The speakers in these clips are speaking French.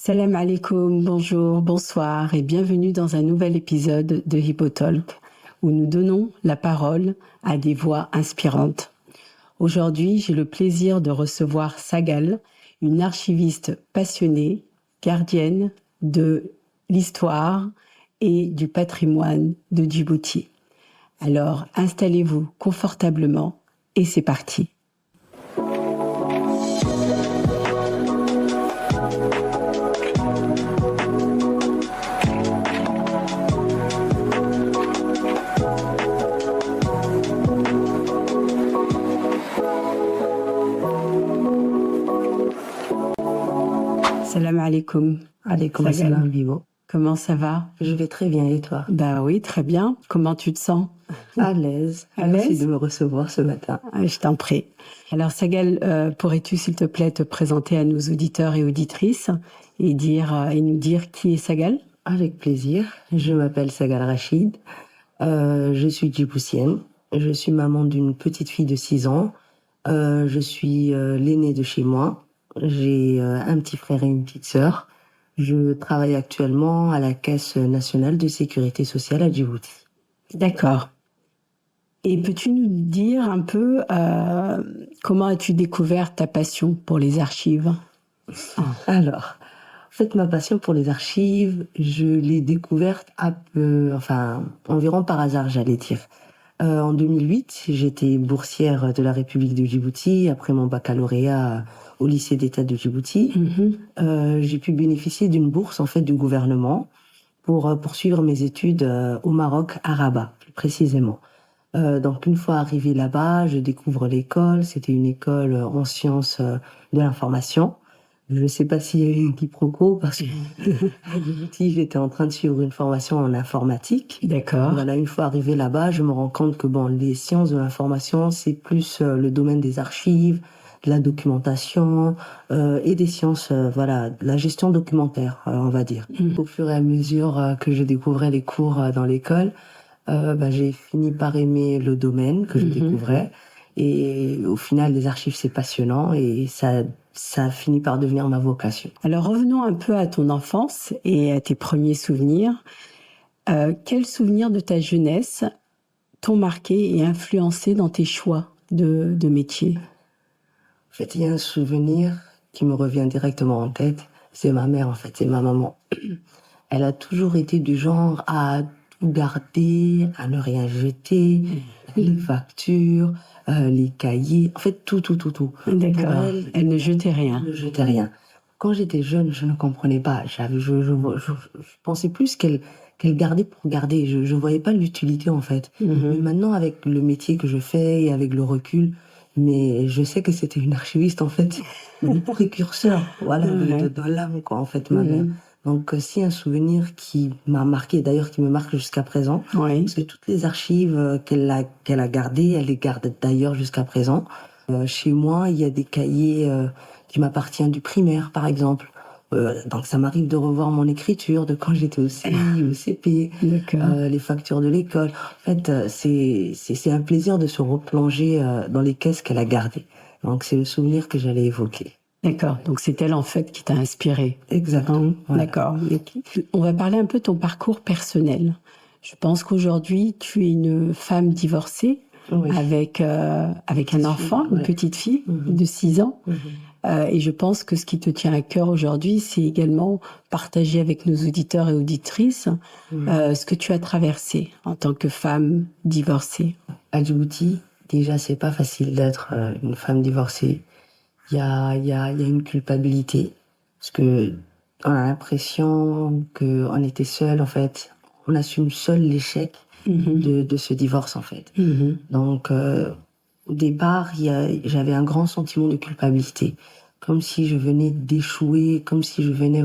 Salam alaikum, bonjour, bonsoir et bienvenue dans un nouvel épisode de HippoTalk où nous donnons la parole à des voix inspirantes. Aujourd'hui, j'ai le plaisir de recevoir Sagal, une archiviste passionnée, gardienne de l'histoire et du patrimoine de Djibouti. Alors, installez-vous confortablement et c'est parti. Salam alaikum. Alaikum Sagal. assalam, Vivo. Comment ça va? Je vais très bien, et toi? Bah oui, très bien. Comment tu te sens? À l'aise. À Merci l'aise de me recevoir ce matin. Je t'en prie. Alors Sagal, pourrais-tu s'il te plaît te présenter à nos auditeurs et auditrices et nous dire qui est Sagal? Avec plaisir. Je m'appelle Sagal Rachid. Je suis djiboutienne. Je suis maman d'une petite fille de 6 ans. Je suis l'aînée de chez moi. J'ai un petit frère et une petite sœur. Je travaille actuellement à la Caisse nationale de sécurité sociale à Djibouti. D'accord. Et peux-tu nous dire un peu comment as-tu découvert ta passion pour les archives? Alors, en fait, ma passion pour les archives, je l'ai découverte environ par hasard, j'allais dire. En 2008, j'étais boursière de la République de Djibouti après mon baccalauréat au lycée d'État de Djibouti. J'ai pu bénéficier d'une bourse en fait du gouvernement pour poursuivre mes études au Maroc, à Rabat, plus précisément. Donc une fois arrivée là-bas, je découvre l'école. C'était une école en sciences de l'information. Je ne sais pas s'il y a eu un quiproquo parce que à Djibouti, j'étais en train de suivre une formation en informatique. D'accord. Voilà, une fois arrivée là-bas, je me rends compte que les sciences de l'information, c'est plus le domaine des archives, de la documentation et des sciences, de la gestion documentaire, on va dire. Au fur et à mesure que je découvrais les cours dans l'école, j'ai fini par aimer le domaine que je découvrais. Et au final, les archives, c'est passionnant et ça a fini par devenir ma vocation. Alors revenons un peu à ton enfance et à tes premiers souvenirs. Quels souvenirs de ta jeunesse t'ont marqué et influencé dans tes choix de métier? En fait, il y a un souvenir qui me revient directement en tête. C'est ma mère, en fait, c'est ma maman. Elle a toujours été du genre à tout garder, à ne rien jeter, les factures, les cahiers, en fait, tout. D'accord. Pour Elle ne jetait rien. Elle ne jetait rien. Quand j'étais jeune, je ne comprenais pas. Je pensais plus qu'elle gardait pour garder. Je voyais pas l'utilité, en fait. Mais maintenant, avec le métier que je fais et avec le recul, mais je sais que c'était une archiviste, en fait, une précurseur, voilà, de l'âme, quoi, en fait, ma mère. Donc, c'est un souvenir qui m'a marqué, d'ailleurs, qui me marque jusqu'à présent. Oui. Parce que toutes les archives qu'elle a gardées, elle les garde d'ailleurs jusqu'à présent. Chez moi, il y a des cahiers qui m'appartiennent du primaire, par exemple. Donc, ça m'arrive de revoir mon écriture de quand j'étais au CI, au CP, les factures de l'école. En fait, c'est un plaisir de se replonger dans les caisses qu'elle a gardées. Donc, c'est le souvenir que j'allais évoquer. D'accord, donc c'est elle en fait qui t'a inspiré. Exactement. Voilà. D'accord. On va parler un peu de ton parcours personnel. Je pense qu'aujourd'hui, tu es une femme divorcée avec un enfant, une petite fille de 6 ans. Et je pense que ce qui te tient à cœur aujourd'hui, c'est également partager avec nos auditeurs et auditrices ce que tu as traversé en tant que femme divorcée. À Djibouti, déjà, c'est pas facile d'être une femme divorcée. Il y a une culpabilité parce que on a l'impression qu'on était seul, en fait. On assume seul l'échec de ce divorce, en fait. Donc, au départ, j'avais un grand sentiment de culpabilité. Comme si je venais d'échouer, comme si je venais,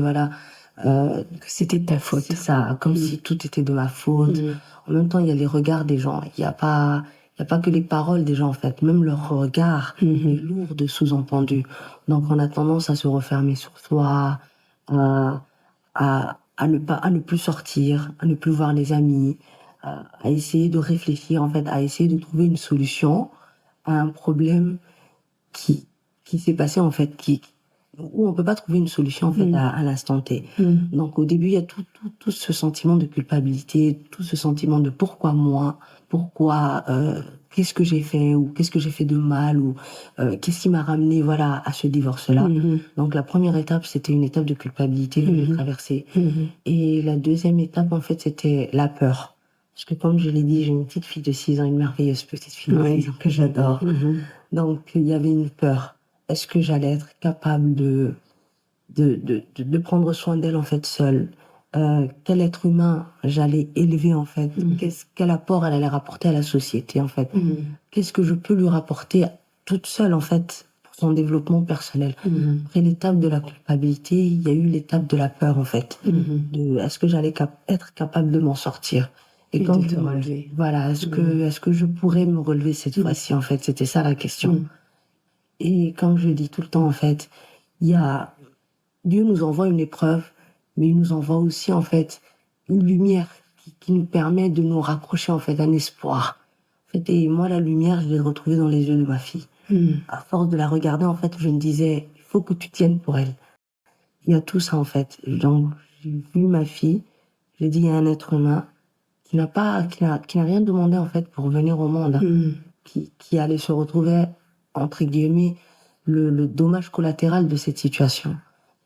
que c'était de ta faute. C'est ça, comme si tout était de ma faute. En même temps, il y a les regards des gens. Il y a pas que les paroles des gens, en fait. Même leur regard est lourd de sous-entendus. Donc, on a tendance à se refermer sur soi, à ne plus sortir, à ne plus voir les amis, à essayer de réfléchir, en fait, à essayer de trouver une solution à un problème qui s'est passé, en fait, où on peut pas trouver une solution en fait à l'instant T. Donc au début il y a tout ce sentiment de culpabilité, tout ce sentiment de pourquoi moi, pourquoi qu'est-ce que j'ai fait ou qu'est-ce que j'ai fait de mal ou qu'est-ce qui m'a ramené voilà à ce divorce-là. Donc la première étape c'était une étape de culpabilité que j'ai traversée et la deuxième étape en fait c'était la peur. Parce que comme je l'ai dit, j'ai une petite fille de 6 ans, une merveilleuse petite fille de 6 ans que j'adore. Donc il y avait une peur. Est-ce que j'allais être capable de prendre soin d'elle en fait seule? Quel être humain j'allais élever en fait? Quel apport elle allait rapporter à la société en fait? Qu'est-ce que je peux lui rapporter toute seule en fait pour son développement personnel? Après l'étape de la culpabilité, il y a eu l'étape de la peur en fait. Est-ce que j'allais être capable de m'en sortir? Et quand de te relever. Voilà, est-ce que je pourrais me relever cette fois-ci en fait? C'était ça la question. Et comme je dis tout le temps, en fait, Dieu nous envoie une épreuve, mais il nous envoie aussi, en fait, une lumière qui nous permet de nous rapprocher, en fait, d'un espoir. En fait, et moi, la lumière, je l'ai retrouvée dans les yeux de ma fille. À force de la regarder, en fait, je me disais, il faut que tu tiennes pour elle. Il y a tout ça, en fait. Donc, j'ai vu ma fille, j'ai dit, il y a un être humain qui n'a rien demandé, en fait, pour venir au monde, qui allait se retrouver entre guillemets, le dommage collatéral de cette situation.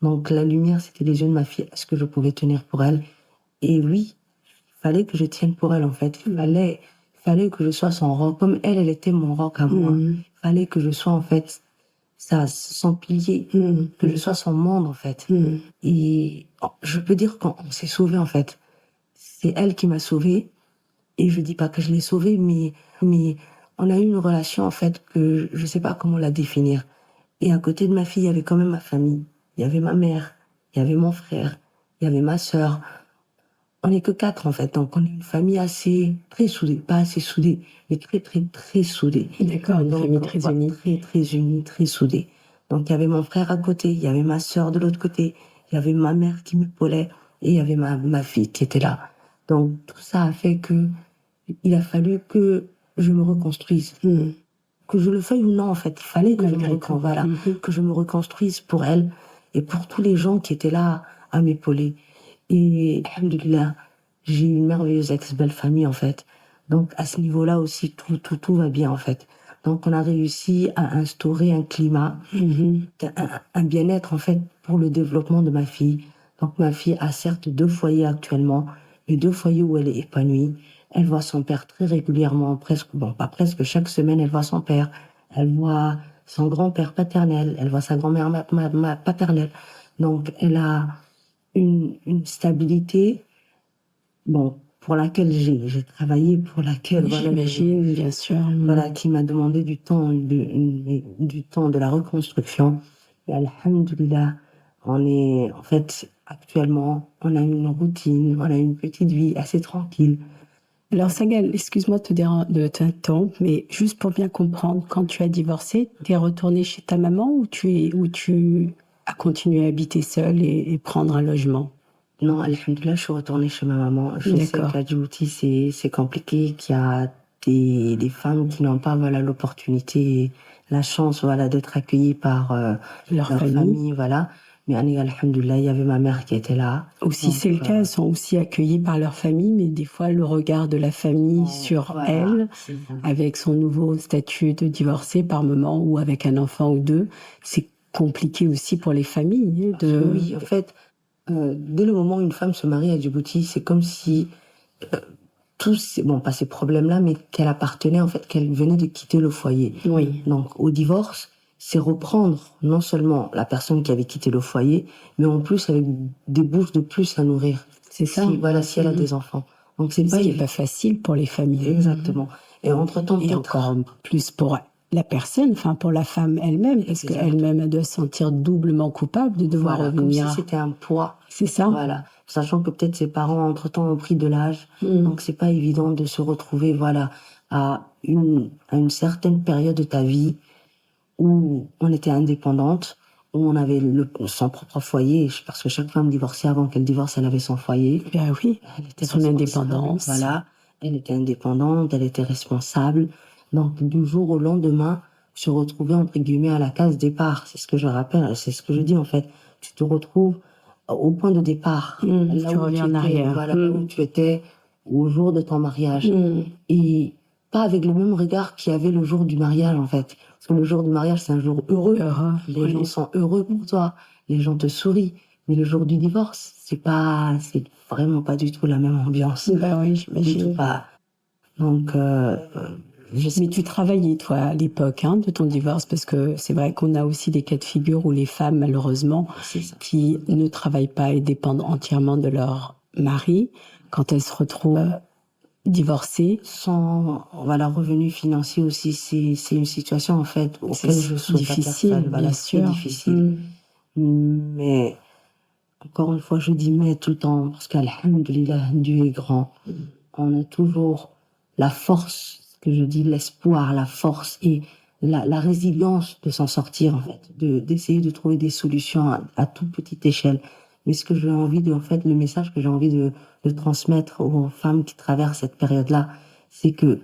Donc, la lumière, c'était les yeux de ma fille. Est-ce que je pouvais tenir pour elle? Et oui, il fallait que je tienne pour elle, en fait. Il fallait que je sois son roc. Comme elle était mon roc à moi. Il fallait que je sois, en fait, son pilier. Que je sois son monde, en fait. Et je peux dire qu'on s'est sauvés, en fait. C'est elle qui m'a sauvée. Et je dis pas que je l'ai sauvée, mais on a eu une relation, en fait, que je sais pas comment la définir. Et à côté de ma fille, il y avait quand même ma famille. Il y avait ma mère, il y avait mon frère, il y avait ma sœur. On n'est que 4, en fait. Donc, on est une famille très soudée. Pas assez soudée, mais très soudée. D'accord, une famille très unie. Très unie, très soudée. Donc, il y avait mon frère à côté, il y avait ma sœur de l'autre côté, il y avait ma mère qui m'épaulait, et il y avait ma fille qui était là. Donc, tout ça a fait que il a fallu que je me reconstruise. Que je le veuille ou non, en fait, il fallait que que je me reconstruise pour elle et pour tous les gens qui étaient là à m'épauler. Et alhamdoulilah, j'ai une merveilleuse ex-belle-famille, en fait. Donc, à ce niveau-là aussi, tout va bien, en fait. Donc, on a réussi à instaurer un climat, un bien-être, en fait, pour le développement de ma fille. Donc, ma fille a certes 2 foyers actuellement, mais 2 foyers où elle est épanouie. Elle voit son père très régulièrement, pas presque, chaque semaine, elle voit son père. Elle voit son grand-père paternel, elle voit sa grand-mère paternelle. Donc, elle a une stabilité, pour laquelle j'ai travaillé, pour laquelle, j'imagine, bien sûr. Qui m'a demandé du temps, de la reconstruction. Et alhamdoulilah, actuellement, on a une routine, on a une petite vie assez tranquille. Alors Sagal, excuse-moi de t'interrompre, mais juste pour bien comprendre, quand tu as divorcé, tu es retournée chez ta maman ou tu as continué à habiter seule et prendre un logement? Non, alhamdoulilah, je suis retournée chez ma maman. Je sais qu'à Djibouti, c'est compliqué, qu'il y a des femmes qui n'ont pas l'opportunité, la chance d'être accueillies par leur famille, voilà. Mais alhamdoulilah, il y avait ma mère qui était là. Aussi, c'est le cas, elles sont aussi accueillies par leur famille, mais des fois, le regard de la famille sur elle, avec son nouveau statut de divorcée par moment ou avec un enfant ou 2, c'est compliqué aussi pour les familles. Oui, en fait, dès le moment où une femme se marie à Djibouti, c'est comme si pas ces problèmes-là, mais qu'elle appartenait, en fait, qu'elle venait de quitter le foyer. Oui. Donc, au divorce, c'est reprendre non seulement la personne qui avait quitté le foyer, mais en plus avec des bouches de plus à nourrir. C'est ça. Si elle a des enfants. Donc, c'est pas facile pour les familles. Exactement. Et entre-temps, et encore plus pour la personne, pour la femme elle-même, parce qu'elle-même, elle doit se sentir doublement coupable de devoir revenir. Comme si c'était un poids. C'est ça. Voilà. Sachant que peut-être ses parents, entre-temps, ont pris de l'âge. Donc, c'est pas évident de se retrouver, à une certaine période de ta vie où on était indépendante, où on avait son propre foyer, parce que chaque femme divorcée, avant qu'elle divorce, elle avait son foyer. Ben oui. Elle était son indépendance. Voilà. Elle était indépendante, elle était responsable. Donc, du jour au lendemain, se retrouver entre guillemets à la case départ. C'est ce que je rappelle, c'est ce que je dis en fait. Tu te retrouves au point de départ, là Tu où tu reviens en étais, arrière. voilà, là où tu étais au jour de ton mariage. Et pas avec le même regard qu'il y avait le jour du mariage, en fait. Parce que le jour du mariage, c'est un jour heureux. Les gens sont heureux pour toi. Les gens te sourient. Mais le jour du divorce, c'est vraiment pas du tout la même ambiance. Bah oui, Du j'imagine. tout pas. Donc, Mais tu travaillais, toi, à l'époque, de ton divorce, parce que c'est vrai qu'on a aussi des cas de figure où les femmes, malheureusement, qui ne travaillent pas et dépendent entièrement de leur mari, quand elles se retrouvent divorcées. Sans revenu financier aussi, c'est une situation, en fait, auquel je souhaite difficile, bien sûr. C'est difficile. Mais, encore une fois, je dis mais tout le temps, parce qu'alhamdoulilah, Dieu est grand. On a toujours la force, ce que je dis, l'espoir, la force et la résilience de s'en sortir, en fait, d'essayer de trouver des solutions à toute petite échelle. Mais ce que j'ai envie de, en fait, le message que j'ai envie de transmettre aux femmes qui traversent cette période-là, c'est que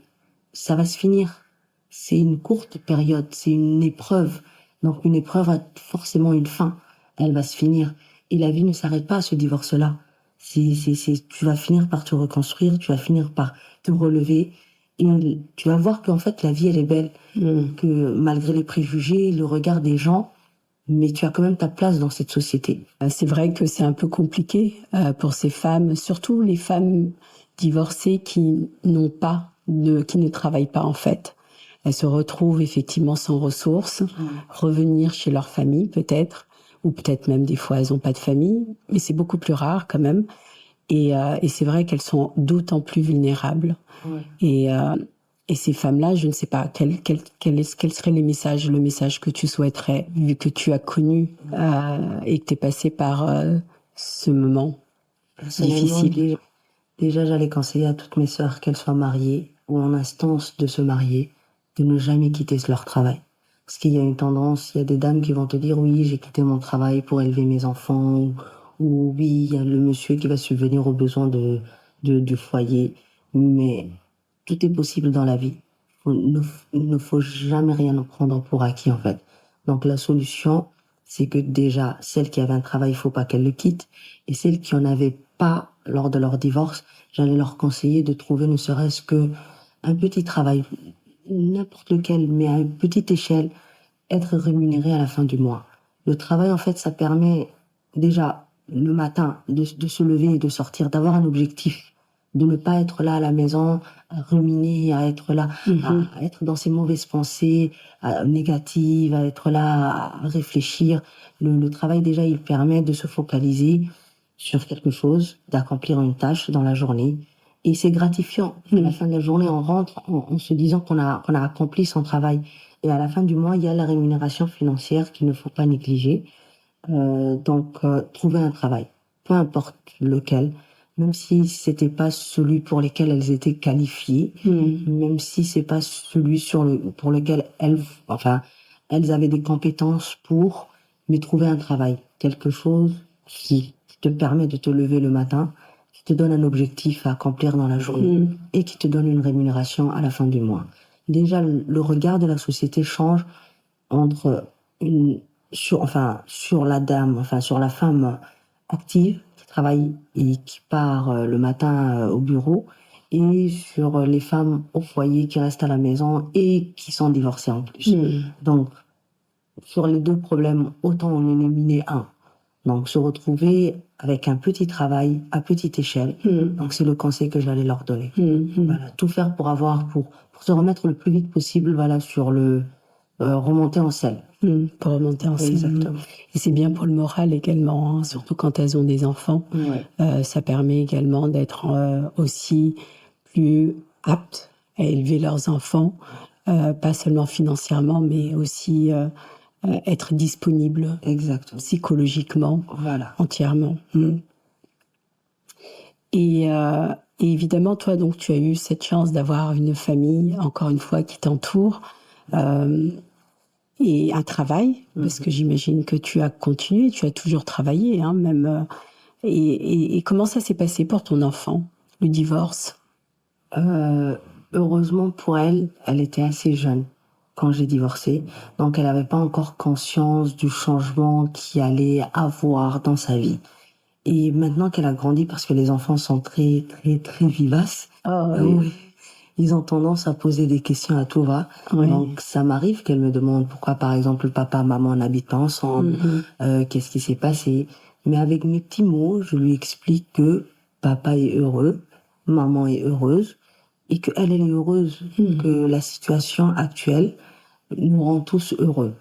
ça va se finir. C'est une courte période, c'est une épreuve. Donc une épreuve a forcément une fin. Elle va se finir. Et la vie ne s'arrête pas à ce divorce-là. Tu vas finir par te reconstruire, tu vas finir par te relever. Et tu vas voir qu'en fait, la vie, elle est belle. Que malgré les préjugés, le regard des gens, mais tu as quand même ta place dans cette société. C'est vrai que c'est un peu compliqué pour ces femmes, surtout les femmes divorcées qui ne travaillent pas en fait. Elles se retrouvent effectivement sans ressources, revenir chez leur famille peut-être, ou peut-être même des fois elles n'ont pas de famille, mais c'est beaucoup plus rare quand même. Et c'est vrai qu'elles sont d'autant plus vulnérables. Et ces femmes-là, je ne sais pas, quel serait le message que tu souhaiterais, vu que tu as connu et que tu es passé par ce moment difficile. Déjà, j'allais conseiller à toutes mes sœurs, qu'elles soient mariées ou en instance de se marier, de ne jamais quitter leur travail. Parce qu'il y a une tendance, il y a des dames qui vont te dire, oui, j'ai quitté mon travail pour élever mes enfants, ou oui, il y a le monsieur qui va subvenir aux besoins du foyer. Mais tout est possible dans la vie. Il ne faut jamais rien prendre pour acquis, en fait. Donc, la solution, c'est que déjà, celles qui avaient un travail, il faut pas qu'elles le quittent. Et celles qui en avaient pas lors de leur divorce, j'allais leur conseiller de trouver ne serait-ce que un petit travail, n'importe lequel, mais à une petite échelle, être rémunéré à la fin du mois. Le travail, en fait, ça permet déjà le matin de se lever et de sortir, d'avoir un objectif, de ne pas être là à la maison, à ruminer, à être là, à être dans ses mauvaises pensées négatives, à être là à réfléchir. Le travail, déjà, il permet de se focaliser sur quelque chose, d'accomplir une tâche dans la journée. Et c'est gratifiant. À la fin de la journée, on rentre en se disant qu'on a accompli son travail. Et à la fin du mois, il y a la rémunération financière qu'il ne faut pas négliger. Donc, trouver un travail, peu importe lequel, même si c'était pas celui pour lequel elles étaient qualifiées, même si c'est pas celui pour lequel elles avaient des compétences pour, mais trouver un travail, quelque chose qui te permet de te lever le matin, qui te donne un objectif à accomplir dans la journée et qui te donne une rémunération à la fin du mois. Déjà, le regard de la société change sur la dame, sur la femme active qui travaille et qui part le matin au bureau, et sur les femmes au foyer qui restent à la maison et qui sont divorcées en plus. Donc, sur les deux problèmes, autant en éliminer un. Donc, se retrouver avec un petit travail à petite échelle. Donc, c'est le conseil que j'allais leur donner. Voilà, tout faire pour se remettre le plus vite possible, sur le remonter en selle. Pour remonter en selle. Exactement. Et c'est bien pour le moral également, surtout quand elles ont des enfants. Ça permet également d'être aussi plus aptes à élever leurs enfants, pas seulement financièrement, mais aussi être disponible psychologiquement, entièrement. Et évidemment, toi, donc, tu as eu cette chance d'avoir une famille, encore une fois, qui t'entoure, et un travail, parce que j'imagine que tu as continué, tu as toujours travaillé, même. Et comment ça s'est passé pour ton enfant, le divorce? Heureusement pour elle, elle était assez jeune. quand j'ai divorcé. Donc, elle n'avait pas encore conscience du changement qu'il allait avoir dans sa vie. Et maintenant qu'elle a grandi, parce que les enfants sont très, très, très vivaces, Oui. ils ont tendance à poser des questions à tout va. Oui. Donc, ça m'arrive qu'elle me demande pourquoi, par exemple, papa, maman n'habitent pas ensemble, qu'est-ce qui s'est passé. Mais avec mes petits mots, je lui explique que papa est heureux, maman est heureuse, et que elle est heureuse, que la situation actuelle nous rend tous heureux,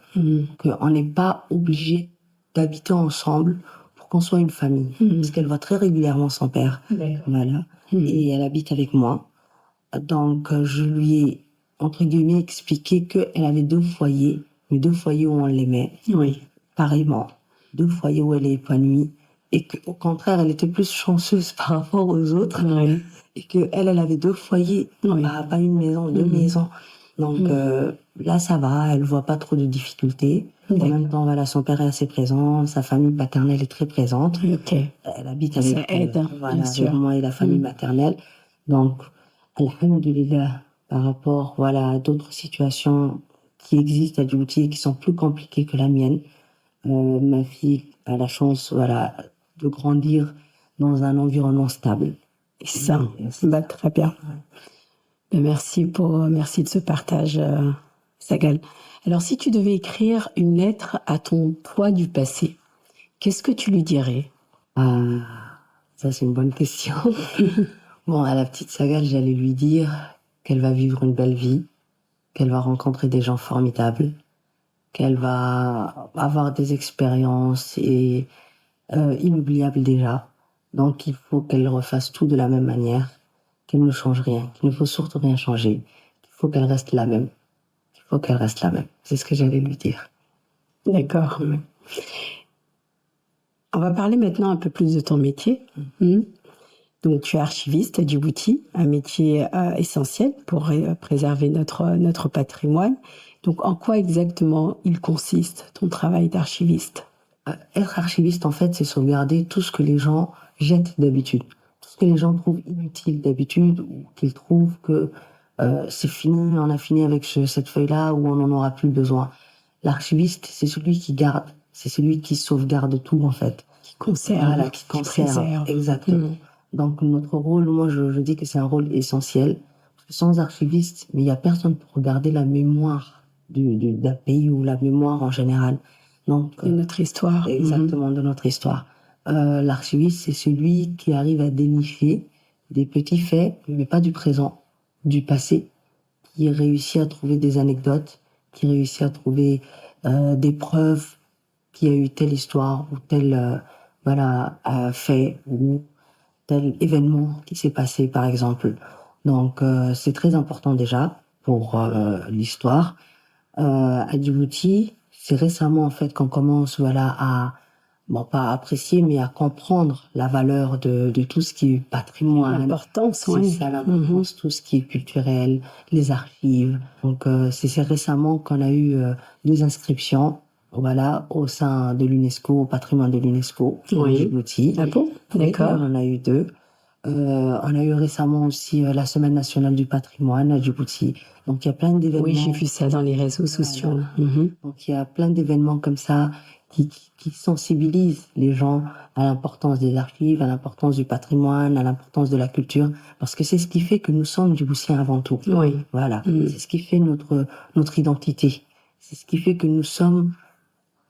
qu'on n'est pas obligé d'habiter ensemble pour qu'on soit une famille, parce qu'elle voit très régulièrement son père, voilà, et elle habite avec moi. Donc je lui ai entre guillemets expliqué que elle avait deux foyers, mais deux foyers où on l'aimait, pareillement, deux foyers où elle est épanouie, et qu'au contraire elle était plus chanceuse par rapport aux autres. Et que elle avait deux foyers, pas une maison, deux maisons. Donc là, ça va, elle voit pas trop de difficultés. En même temps, voilà, son père est assez présent, sa famille paternelle est très présente. Elle habite avec, ça aide, voilà, bien sûr. avec moi et la famille maternelle. Donc, alhamdoulilah, par rapport, voilà, à d'autres situations qui existent à Djibouti et qui sont plus compliquées que la mienne, ma fille a la chance, voilà, de grandir dans un environnement stable. Et ça, très bien. Merci de ce partage, Sagal. Alors, si tu devais écrire une lettre à ton toi du passé, qu'est-ce que tu lui dirais? Ça c'est une bonne question. Bon, à la petite Sagal, j'allais lui dire qu'elle va vivre une belle vie, qu'elle va rencontrer des gens formidables, qu'elle va avoir des expériences inoubliables déjà. Donc, il faut qu'elle refasse tout de la même manière, qu'elle ne change rien, qu'il ne faut surtout rien changer, qu'il faut qu'elle reste la même. Il faut qu'elle reste la même. C'est ce que j'allais lui dire. D'accord. On va parler maintenant un peu plus de ton métier. Donc, tu es archiviste à Djibouti, un métier essentiel pour préserver notre patrimoine. Donc, en quoi exactement il consiste, ton travail d'archiviste? Être archiviste, en fait, c'est sauvegarder tout ce que les gens jettent d'habitude. Tout ce que les gens trouvent inutile d'habitude ou qu'ils trouvent que c'est fini, on a fini avec cette feuille-là ou on n'en aura plus besoin. L'archiviste, c'est celui qui garde, c'est celui qui sauvegarde tout, en fait. Qui conserve. Voilà, qui conserve. Préserve. Exactement. Donc, notre rôle, moi, je dis que c'est un rôle essentiel. Parce que sans archiviste, il n'y a personne pour regarder la mémoire d'un pays ou la mémoire en général. Donc, de notre histoire. Exactement, de notre histoire. L'archiviste, c'est celui qui arrive à dénicher des petits faits, mais pas du présent, du passé, qui réussit à trouver des anecdotes, qui réussit à trouver des preuves qu'il y a eu telle histoire ou tel fait ou tel événement qui s'est passé, par exemple. Donc, c'est très important déjà pour l'histoire. À Djibouti, c'est récemment en fait qu'on commence à pas apprécier mais à comprendre la valeur de tout ce qui est patrimoine, l'importance, c'est ça l'importance, tout ce qui est culturel, les archives. Donc c'est récemment qu'on a eu 2 inscriptions au sein de l'UNESCO, au patrimoine de l'UNESCO à Djibouti. Ah bon? D'accord. On en a eu 2. On a eu récemment aussi la Semaine nationale du patrimoine à Djibouti. Donc il y a plein d'événements. Oui, j'ai vu ça dans les réseaux sociaux. Donc il y a plein d'événements comme ça qui sensibilisent les gens à l'importance des archives, à l'importance du patrimoine, à l'importance de la culture, parce que c'est ce qui fait que nous sommes Djiboutiens avant tout. Voilà, c'est ce qui fait notre identité. C'est ce qui fait que nous sommes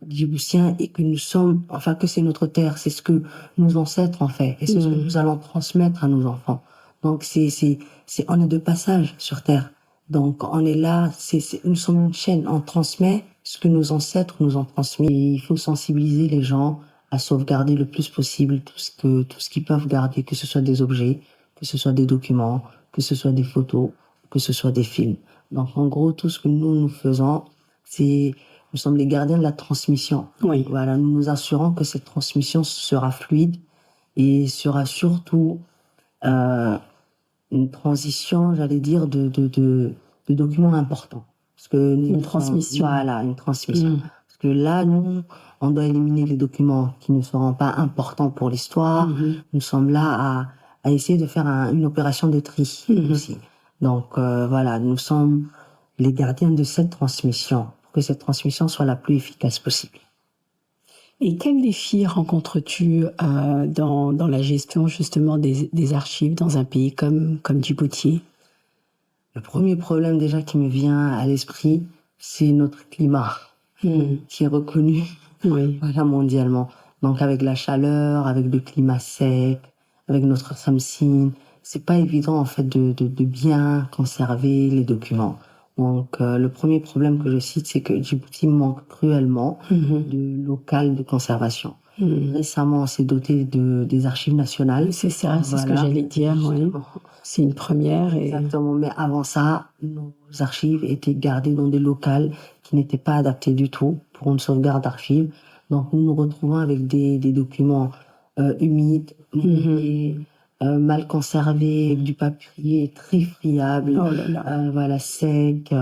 Djiboutiens et que nous sommes, enfin que c'est notre terre, c'est ce que nos ancêtres ont fait et c'est ce que nous allons transmettre à nos enfants. Donc on est de passage sur terre. Donc on est là, nous sommes une chaîne, on transmet ce que nos ancêtres nous ont transmis. Et il faut sensibiliser les gens à sauvegarder le plus possible tout ce qu'ils peuvent garder, que ce soit des objets, que ce soit des documents, que ce soit des photos, que ce soit des films. Donc en gros, tout ce que nous faisons, nous sommes les gardiens de la transmission. Voilà, nous nous assurons que cette transmission sera fluide et sera surtout une transition, j'allais dire, de documents importants. Parce que une transmission. Voilà, une transmission. Parce que là, nous, on doit éliminer les documents qui ne seront pas importants pour l'histoire. Nous sommes là à essayer de faire une opération de tri aussi. Donc voilà, nous sommes les gardiens de cette transmission, pour que cette transmission soit la plus efficace possible. Et quels défis rencontres-tu dans la gestion justement des archives dans un pays comme Djibouti? Le premier problème déjà qui me vient à l'esprit, c'est notre climat, qui est reconnu Oui. voilà, mondialement. Donc avec la chaleur, avec le climat sec, avec notre Samsine, c'est pas évident en fait de bien conserver les documents. Donc le premier problème que je cite, c'est que Djibouti manque cruellement de local de conservation. Récemment, on s'est doté des archives nationales. C'est ça, c'est ce que Voilà. j'allais dire. Oui. C'est une première. Exactement, mais avant ça, nos archives étaient gardées dans des locals qui n'étaient pas adaptés du tout pour une sauvegarde d'archives. Donc nous nous retrouvons avec des documents humides, mouillés, mal conservés, avec du papier très friable, Oh là là. voilà, sec.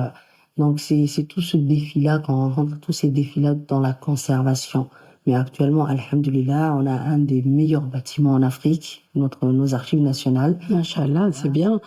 Donc c'est tout ce défi-là, quand on rencontre tous ces défis-là dans la conservation. Mais actuellement, alhamdoulilah, on a un des meilleurs bâtiments en Afrique, nos archives nationales. Machallah, c'est bien.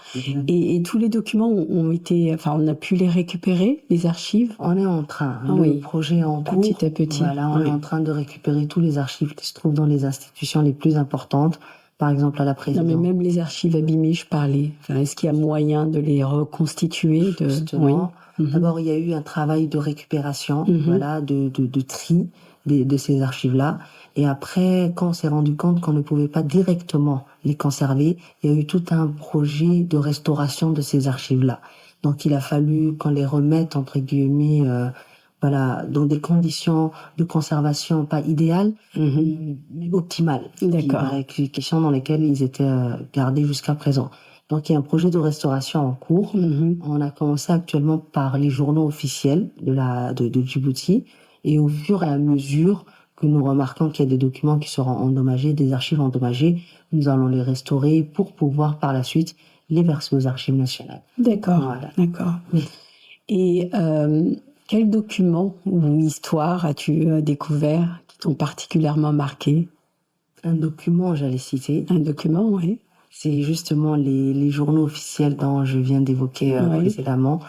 Et tous les documents ont été, enfin, on a pu les récupérer, les archives? On est en train, oui. Projet est en cours. Petit à petit. Voilà, on est en train de récupérer tous les archives qui se trouvent dans les institutions les plus importantes. Par exemple, à la présidence. Non, mais même les archives abîmées, je parlais. Enfin, est-ce qu'il y a moyen de les reconstituer Justement. Oui. D'abord, il y a eu un travail de récupération, voilà, de tri de ces archives-là. Et après, quand on s'est rendu compte qu'on ne pouvait pas directement les conserver, il y a eu tout un projet de restauration de ces archives-là. Donc, il a fallu qu'on les remette, entre guillemets, voilà, dans des conditions de conservation pas idéales, mais optimales. D'accord. Qui sont dans lesquelles ils étaient gardés jusqu'à présent. Donc, il y a un projet de restauration en cours. On a commencé actuellement par les journaux officiels de Djibouti. Et au fur et à mesure que nous remarquons qu'il y a des documents qui seront endommagés, des archives endommagées, nous allons les restaurer pour pouvoir par la suite les verser aux archives nationales. D'accord, voilà. D'accord. Oui. Et quels documents ou histoires as-tu découvert qui t'ont particulièrement marqué? Un document, j'allais citer. Un document, oui. C'est justement les journaux officiels dont je viens d'évoquer précédemment.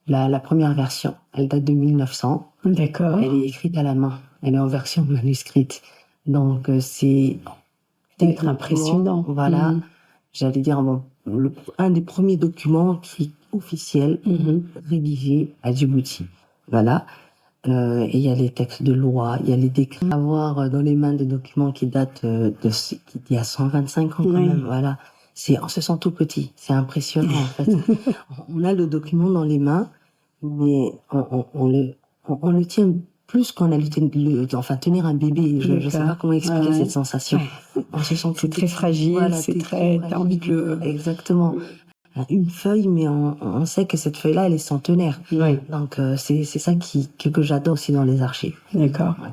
La première version, elle date de 1900. D'accord. Elle est écrite à la main. Elle est en version manuscrite. Donc, c'est... Peut-être impressionnant. Voilà. J'allais dire, un des premiers documents officiels rédigés à Djibouti. Voilà. Et il y a les textes de loi, il y a les décrets. Avoir dans les mains des documents qui datent d'il y a 125 ans quand même. Voilà. On se sent tout petit. C'est impressionnant, en fait. On a le document dans les mains, mais on le tient plus qu'on a tenir un bébé. Je sais pas comment expliquer cette sensation. On se sent c'est très fragile, voilà, t'as envie de le... Exactement. Une feuille, mais on sait que cette feuille-là, elle est centenaire. Oui. Donc, c'est ça que j'adore aussi dans les archives. D'accord. Ouais.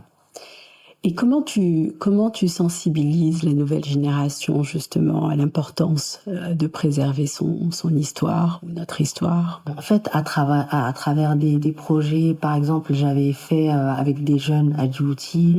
Et comment tu sensibilises la nouvelle génération justement à l'importance de préserver son histoire ou notre histoire? En fait, à travers des projets, par exemple, j'avais fait avec des jeunes à Djibouti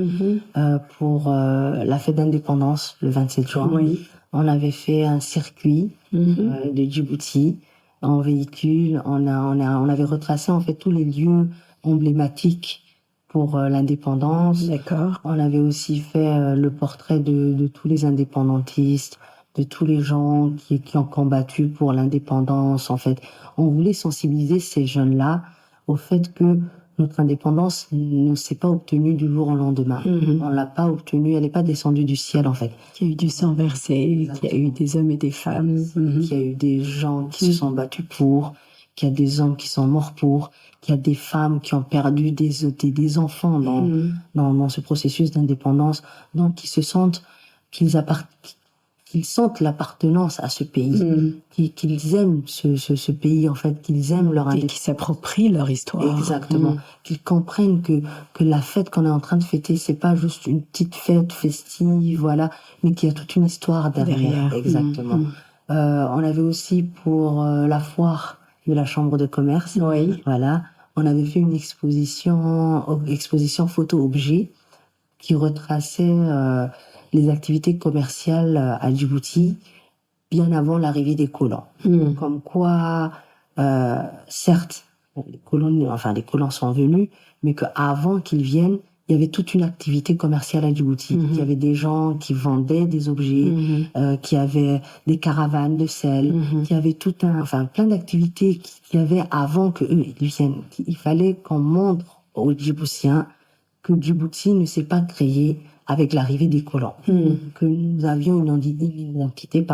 pour la fête d'indépendance le 27 juin. Oui. On avait fait un circuit de Djibouti en véhicule. On avait retracé en fait tous les lieux emblématiques pour l'indépendance. D'accord. On avait aussi fait le portrait de tous les indépendantistes, de tous les gens qui ont combattu pour l'indépendance. En fait, on voulait sensibiliser ces jeunes-là au fait que notre indépendance ne s'est pas obtenue du jour au lendemain. On l'a pas obtenue, elle n'est pas descendue du ciel en fait. Qu'il y a eu du sang versé, qu'il y a eu des hommes et des femmes. Qu'il y a eu des gens qui se sont battus pour, qu'il y a des hommes qui sont morts pour, qu'il y a des femmes qui ont perdu des enfants dans ce processus d'indépendance, donc qui se sentent qu'ils sentent l'appartenance à ce pays, qu'ils aiment ce pays en fait, qu'ils aiment leur indépendance. Et qui s'approprient leur histoire. Exactement. Qu'ils comprennent que la fête qu'on est en train de fêter, c'est pas juste une petite fête festive, voilà, mais qu'il y a toute une histoire derrière. Exactement. On avait aussi pour la foire de la Chambre de commerce. Oui. Voilà. On avait fait une exposition photo-objet qui retraçait les activités commerciales à Djibouti bien avant l'arrivée des colons. Comme quoi, certes, les colons sont venus, mais qu'avant qu'ils viennent, il y avait toute une activité commerciale à Djibouti. Il y avait des gens qui vendaient des objets, qui avaient des caravanes de sel, qui avaient plein d'activités qu'il y avait avant que eux ils viennent. Il fallait qu'on montre aux Djiboutiens que Djibouti ne s'est pas créé avec l'arrivée des colons, que nous avions une identité,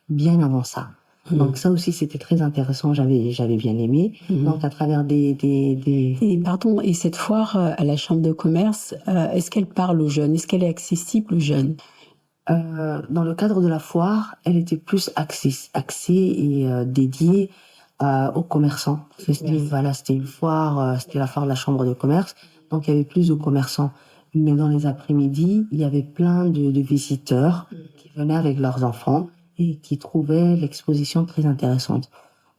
bien avant ça. Donc ça aussi c'était très intéressant, j'avais bien aimé. Donc à travers Et cette foire à la Chambre de commerce, est-ce qu'elle parle aux jeunes? Est-ce qu'elle est accessible aux jeunes? Dans le cadre de la foire, elle était plus axée et dédiée aux commerçants. C'était une foire, c'était la foire de la Chambre de commerce, donc il y avait plus de commerçants. Mais dans les après-midi, il y avait plein de visiteurs qui venaient avec leurs enfants et qui trouvaient l'exposition très intéressante.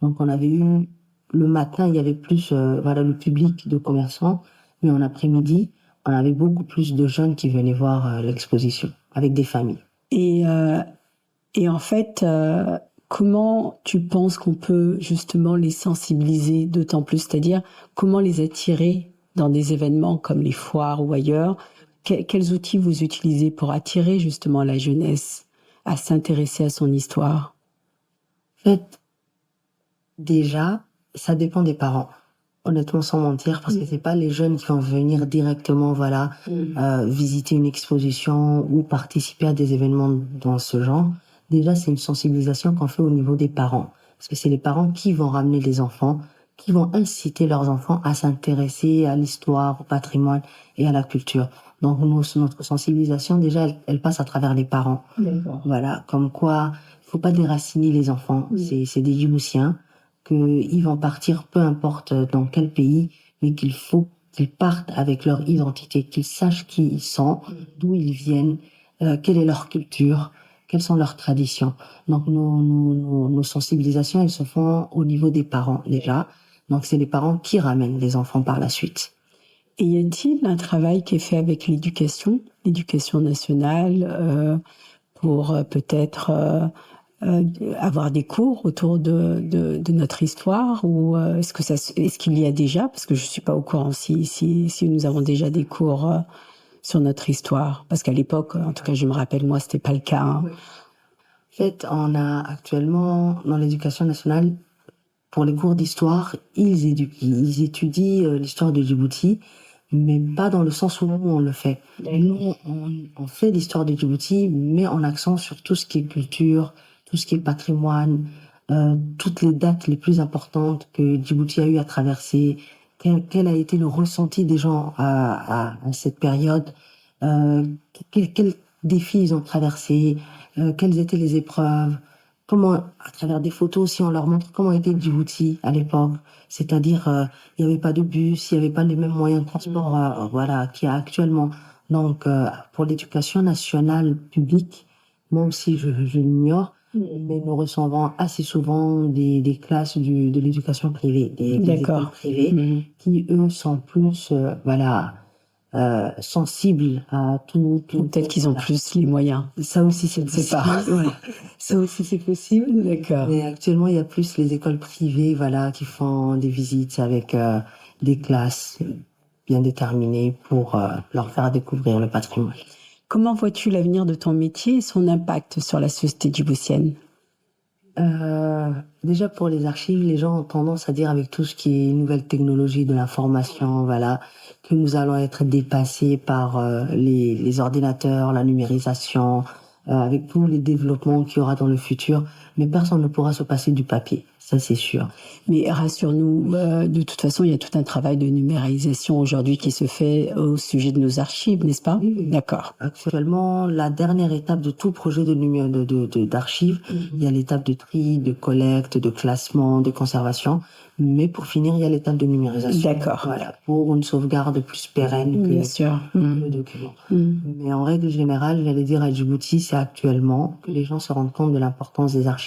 Donc on avait eu, le matin, il y avait plus le public de commerçants, mais en après-midi, on avait beaucoup plus de jeunes qui venaient voir l'exposition, avec des familles. Et en fait, comment tu penses qu'on peut justement les sensibiliser d'autant plus? C'est-à-dire, comment les attirer dans des événements comme les foires ou ailleurs? Quels outils vous utilisez pour attirer justement la jeunesse à s'intéresser à son histoire? En fait, déjà, ça dépend des parents. Honnêtement, sans mentir, parce que c'est pas les jeunes qui vont venir directement, visiter une exposition ou participer à des événements dans ce genre. Déjà, c'est une sensibilisation qu'on fait au niveau des parents. Parce que c'est les parents qui vont ramener les enfants, qui vont inciter leurs enfants à s'intéresser à l'histoire, au patrimoine et à la culture. Donc, notre sensibilisation, déjà, elle passe à travers les parents. D'accord. Voilà, comme quoi, il faut pas déraciner les enfants. C'est des Djiboutiens, qu'ils vont partir, peu importe dans quel pays, mais qu'il faut qu'ils partent avec leur identité, qu'ils sachent qui ils sont, d'où ils viennent, quelle est leur culture, quelles sont leurs traditions. Donc nos sensibilisations, elles se font au niveau des parents déjà. Donc c'est les parents qui ramènent les enfants par la suite. Et y a-t-il un travail qui est fait avec l'éducation nationale, pour peut-être avoir des cours autour de notre histoire, ou est-ce qu'il y a déjà, parce que je suis pas au courant si nous avons déjà des cours sur notre histoire, parce qu'à l'époque, en tout cas je me rappelle, moi c'était pas le cas. Hein. Oui. En fait, on a actuellement dans l'éducation nationale, pour les cours d'histoire, ils étudient l'histoire de Djibouti, mais pas dans le sens où nous on le fait. Nous, on fait l'histoire de Djibouti, mais en accent sur tout ce qui est culture, tout ce qui est patrimoine, toutes les dates les plus importantes que Djibouti a eu à traverser, quel a été le ressenti des gens à cette période, quels défis ils ont traversés, quelles étaient les épreuves, comment, à travers des photos aussi, on leur montre comment était Djibouti à l'époque. C'est-à-dire, il n'y avait pas de bus, il n'y avait pas les mêmes moyens de transport, qu'il y a actuellement. Donc, pour l'éducation nationale publique, même si je l'ignore, mais nous recevons assez souvent des classes de l'éducation privée, des écoles privées, qui eux sont plus, sensibles à tout. Peut-être qu'ils ont plus les moyens. Ça aussi, c'est possible. Ouais. Ça aussi, c'est possible. D'accord. Mais actuellement, il y a plus les écoles privées, qui font des visites avec des classes bien déterminées pour leur faire découvrir le patrimoine. Comment vois-tu l'avenir de ton métier et son impact sur la société djiboutienne? Déjà pour les archives, les gens ont tendance à dire avec tout ce qui est nouvelle technologie de l'information, que nous allons être dépassés par les ordinateurs, la numérisation, avec tous les développements qu'il y aura dans le futur. Mais personne ne pourra se passer du papier, ça c'est sûr. Mais rassure-nous, de toute façon, il y a tout un travail de numérisation aujourd'hui qui se fait au sujet de nos archives, n'est-ce pas? Oui. D'accord. Actuellement, la dernière étape de tout projet d'archives, il y a l'étape de tri, de collecte, de classement, de conservation. Mais pour finir, il y a l'étape de numérisation. D'accord. Voilà, pour une sauvegarde plus pérenne que Bien sûr. le document. Mais en règle générale, j'allais dire à Djibouti, c'est actuellement que les gens se rendent compte de l'importance des archives.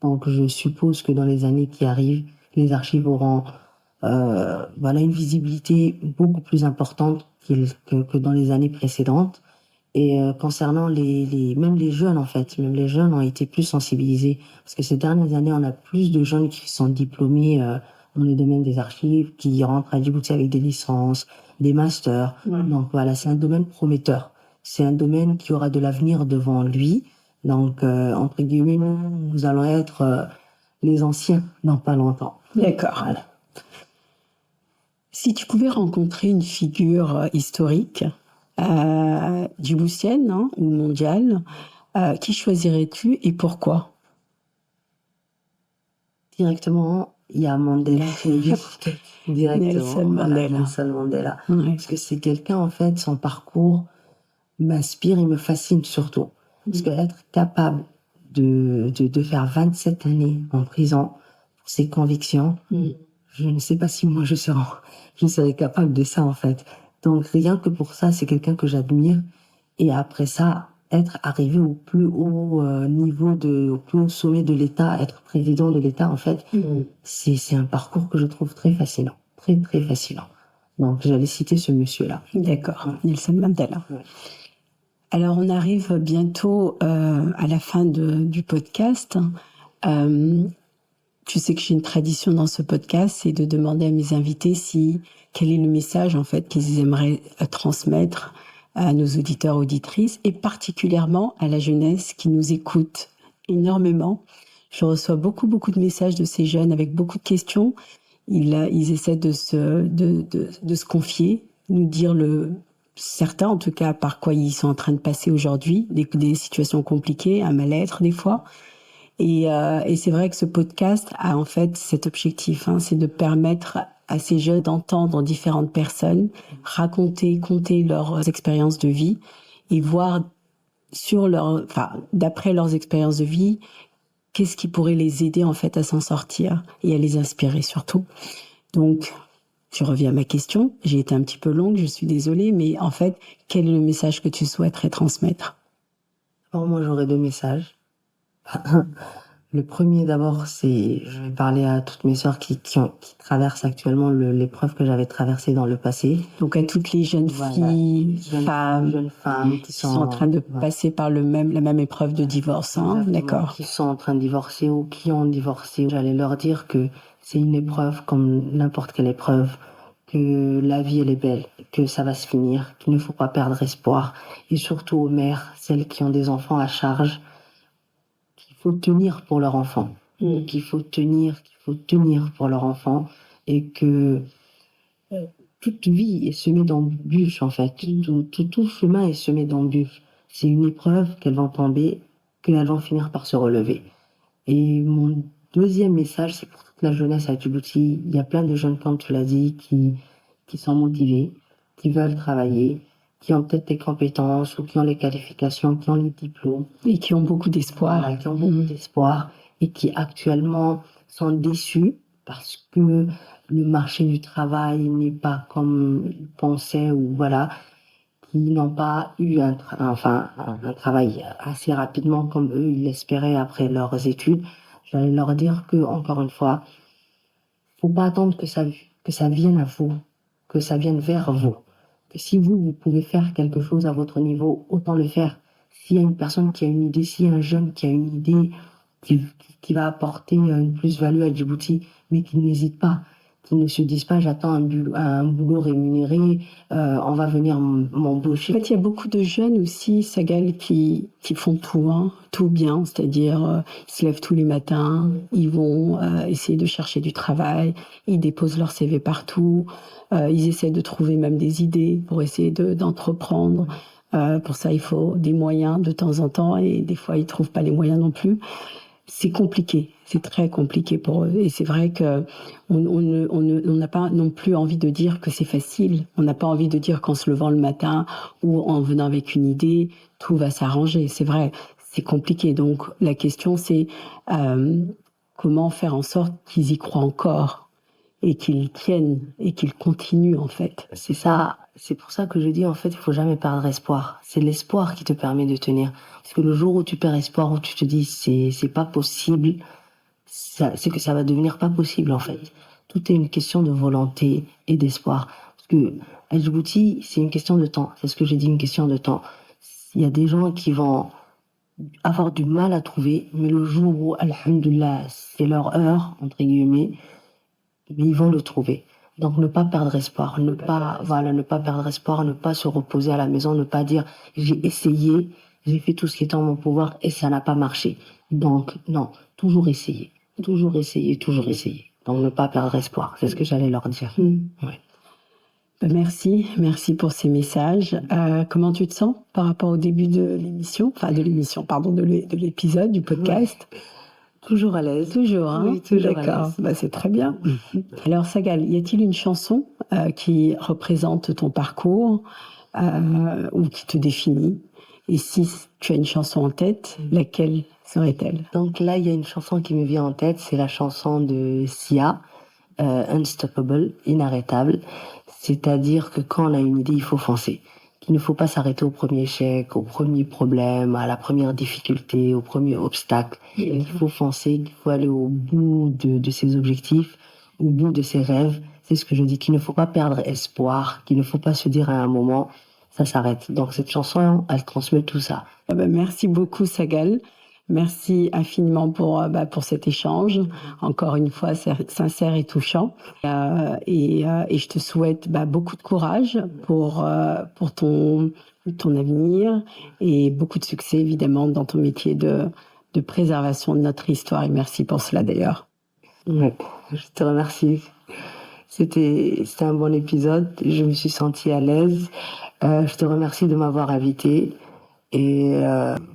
Donc, je suppose que dans les années qui arrivent, les archives auront une visibilité beaucoup plus importante que dans les années précédentes. Et concernant même les jeunes, en fait, même les jeunes ont été plus sensibilisés. Parce que ces dernières années, on a plus de jeunes qui sont diplômés dans le domaine des archives, qui rentrent à Djibouti avec des licences, des masters. Ouais. Donc voilà, c'est un domaine prometteur. C'est un domaine qui aura de l'avenir devant lui. Donc, entre guillemets, nous allons être les anciens dans pas longtemps. D'accord. Voilà. Si tu pouvais rencontrer une figure historique, djiboutienne, hein, ou mondiale, qui choisirais-tu et pourquoi? Directement, il y a Mandela qui me vient en tête. Directement. Nelson Voilà, Mandela. Nelson Mandela. Ouais. Parce que c'est quelqu'un, en fait, son parcours m'inspire et me fascine surtout. Parce qu'être capable de faire 27 années en prison pour ses convictions, je ne sais pas si moi je serais capable de ça, en fait. Donc, rien que pour ça, c'est quelqu'un que j'admire. Et après ça, être arrivé au plus haut niveau, au plus haut sommet de l'État, être président de l'État, en fait, c'est un parcours que je trouve très fascinant. Très, très fascinant. Donc, j'allais citer ce monsieur-là. D'accord, Nelson Mandela. Ouais. Alors, on arrive bientôt à la fin du podcast. Tu sais que j'ai une tradition dans ce podcast, c'est de demander à mes invités quel est le message en fait qu'ils aimeraient transmettre à nos auditeurs, auditrices, et particulièrement à la jeunesse qui nous écoute énormément. Je reçois beaucoup de messages de ces jeunes avec beaucoup de questions. Ils essaient de se confier, nous dire certains en tout cas par quoi ils sont en train de passer aujourd'hui, des situations compliquées, un mal-être des fois. Et c'est vrai que ce podcast a en fait cet objectif, hein, c'est de permettre à ces jeunes d'entendre différentes personnes conter leurs expériences de vie et voir d'après leurs expériences de vie, qu'est-ce qui pourrait les aider en fait à s'en sortir et à les inspirer surtout. Donc, je reviens à ma question. J'ai été un petit peu longue, je suis désolée, mais en fait, quel est le message que tu souhaiterais transmettre? Alors moi, j'aurais 2 messages. Le premier, d'abord, je vais parler à toutes mes sœurs qui traversent actuellement l'épreuve que j'avais traversée dans le passé. Donc à toutes les jeunes filles, jeunes femmes qui sont en train de passer par la même épreuve de divorce, hein, d'accord. Qui sont en train de divorcer ou qui ont divorcé. J'allais leur dire que c'est une épreuve comme n'importe quelle épreuve, que la vie elle est belle, que ça va se finir, qu'il ne faut pas perdre espoir. Et surtout aux mères, celles qui ont des enfants à charge, qu'il faut tenir pour leur enfant. Qu'il faut tenir pour leur enfant et que toute vie est semée d'embûches en fait. Tout chemin est semé d'embûches. C'est une épreuve qu'elles vont tomber, qu'elles vont finir par se relever. Et mon deuxième message, c'est pour toute la jeunesse à Djibouti. Il y a plein de jeunes, comme tu l'as dit, qui sont motivés, qui veulent travailler, qui ont peut-être des compétences ou qui ont les qualifications, qui ont les diplômes. Et qui ont beaucoup d'espoir. Voilà, qui ont beaucoup d'espoir et qui actuellement sont déçus parce que le marché du travail n'est pas comme ils pensaient ou voilà, qui n'ont pas eu un travail assez rapidement comme eux, ils l'espéraient après leurs études. J'allais leur dire que, encore une fois, faut pas attendre que ça vienne à vous, que ça vienne vers vous. Que si vous pouvez faire quelque chose à votre niveau, autant le faire. S'il y a une personne qui a une idée, s'il y a un jeune qui a une idée qui va apporter une plus-value à Djibouti, mais qui n'hésite pas, qui ne se disent pas j'attends un boulot rémunéré, on va venir m'embaucher. En fait, il y a beaucoup de jeunes aussi, Sagal, qui font tout, hein, tout bien, c'est-à-dire ils se lèvent tous les matins, ils vont essayer de chercher du travail, ils déposent leur CV partout, ils essaient de trouver même des idées pour essayer d'entreprendre. Pour ça, il faut des moyens de temps en temps et des fois, ils trouvent pas les moyens non plus. C'est compliqué, c'est très compliqué pour eux. Et c'est vrai que on n'a pas non plus envie de dire que c'est facile. On n'a pas envie de dire qu'en se levant le matin ou en venant avec une idée, tout va s'arranger. C'est vrai, c'est compliqué. Donc la question c'est comment faire en sorte qu'ils y croient encore et qu'ils tiennent et qu'ils continuent en fait. C'est ça. C'est pour ça que je dis en fait, il faut jamais perdre espoir. C'est l'espoir qui te permet de tenir. Parce que le jour où tu perds espoir, où tu te dis c'est pas possible, c'est que ça va devenir pas possible en fait. Tout est une question de volonté et d'espoir. Parce que à Djibouti, c'est une question de temps. C'est ce que j'ai dit, une question de temps. Il y a des gens qui vont avoir du mal à trouver, mais le jour où, alhamdoulilah, c'est leur heure, entre guillemets, mais ils vont le trouver. Donc ne pas perdre espoir, ne pas perdre espoir, ne pas se reposer à la maison, ne pas dire j'ai essayé, j'ai fait tout ce qui est en mon pouvoir et ça n'a pas marché. Donc non, toujours essayer, toujours essayer, toujours essayer. Donc ne pas perdre espoir, c'est ce que j'allais leur dire. Ouais. Merci pour ces messages. Comment tu te sens par rapport au début de l'émission, de l'épisode, du podcast? Toujours à l'aise. Toujours, hein? Oui, toujours à D'accord, l'aise. c'est très bien. Alors Sagal, y a-t-il une chanson qui représente ton parcours ou qui te définit? Et si tu as une chanson en tête, laquelle serait-elle? Donc là, il y a une chanson qui me vient en tête, c'est la chanson de Sia, Unstoppable, inarrêtable. C'est-à-dire que quand on a une idée, il faut foncer. Qu'il ne faut pas s'arrêter au premier échec, au premier problème, à la première difficulté, au premier obstacle. Il faut foncer, il faut aller au bout de ses objectifs, au bout de ses rêves. C'est ce que je dis, qu'il ne faut pas perdre espoir, qu'il ne faut pas se dire à un moment, ça s'arrête. Donc cette chanson, elle transmet tout ça. Merci beaucoup Sagal. Merci infiniment pour cet échange, encore une fois sincère et touchant. Et je te souhaite beaucoup de courage pour ton avenir et beaucoup de succès évidemment dans ton métier de préservation de notre histoire. Et merci pour cela d'ailleurs. Ouais, je te remercie. C'était un bon épisode. Je me suis sentie à l'aise. Je te remercie de m'avoir invitée. Et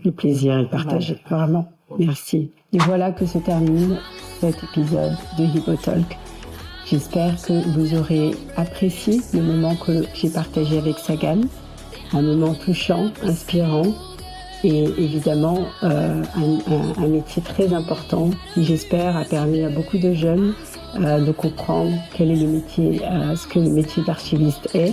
le plaisir est partagé, vraiment. Merci. Et voilà que se termine cet épisode de Hippotalk. J'espère que vous aurez apprécié le moment que j'ai partagé avec Sagal. Un moment touchant, inspirant et évidemment un métier très important qui, j'espère, a permis à beaucoup de jeunes de comprendre quel est le métier, ce que le métier d'archiviste est.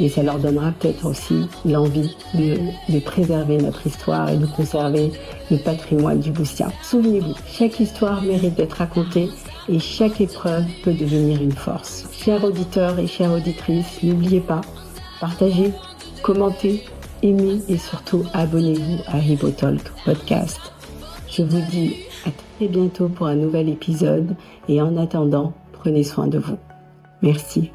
Et ça leur donnera peut-être aussi l'envie de préserver notre histoire et de conserver le patrimoine du Boustien. Souvenez-vous, chaque histoire mérite d'être racontée et chaque épreuve peut devenir une force. Chers auditeurs et chères auditrices, n'oubliez pas, partagez, commentez, aimez et surtout abonnez-vous à Hippotalk Podcast. Je vous dis à très bientôt pour un nouvel épisode et en attendant, prenez soin de vous. Merci.